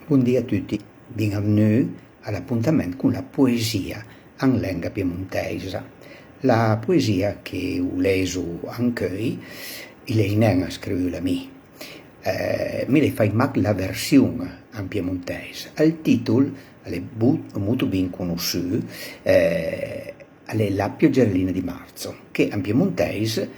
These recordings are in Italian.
Buongiorno a tutti, benvenuti all'appuntamento con la poesia in lingua piemontese. La poesia che ho leso anche io, non scriveva me. Me le fai anche la versione in piemontese. Il titolo è molto ben conosciuto, è La pioggerellina di marzo, che in piemontese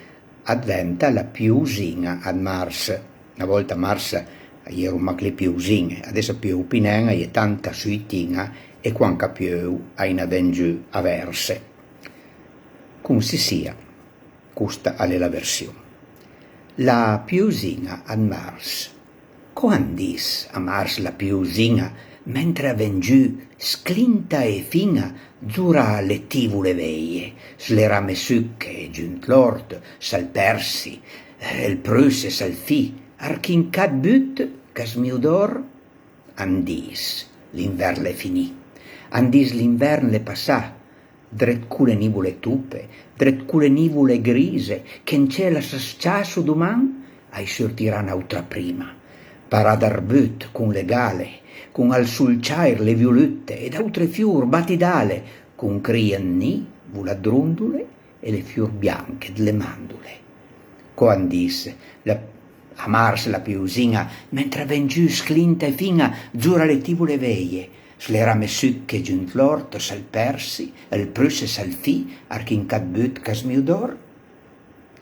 diventa la piusina a marzo. Una volta a marzo ero anche le piusine, adesso più pinena e tanta suitina e quanca più hai ben giù a verse. Come si sia, questa è la versione. La piusina a mars. Quand'is a mars la piusina, mentre ven giù, sclinta e fina, dura le tivole veie, le rame sucche, giunt l'ort, sal persi, il pruse sal fi, archincat but, casmiudor, andis, l'invern le finì. Andis l'invern le passà, dret cule nivole tupe, dret cule nivole grise, che in cielo s'asciasso doman, ai sortirà un'altra prima. Paradar but con le gale, con al sulciair le violette, ed altre fior batidale, con crien ni, vuladrondule, e le fior bianche delle mandule. Quandis a mars la piusina, mentre ven giù sclinta e fina, giura le tivole veie, le rame sucche giunt l'ort, sal persi, il prusse sal fi, archincat but casmiudor.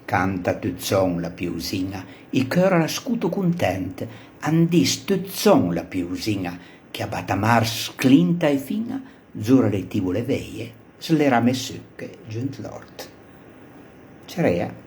Canta tuzzon la piusina, i cœur la scuto content, andis tuzzon la piusina, che abbatta mars sclinta e fina, giura le tivole veie, le rame sucche giunt l'ort. Cerea.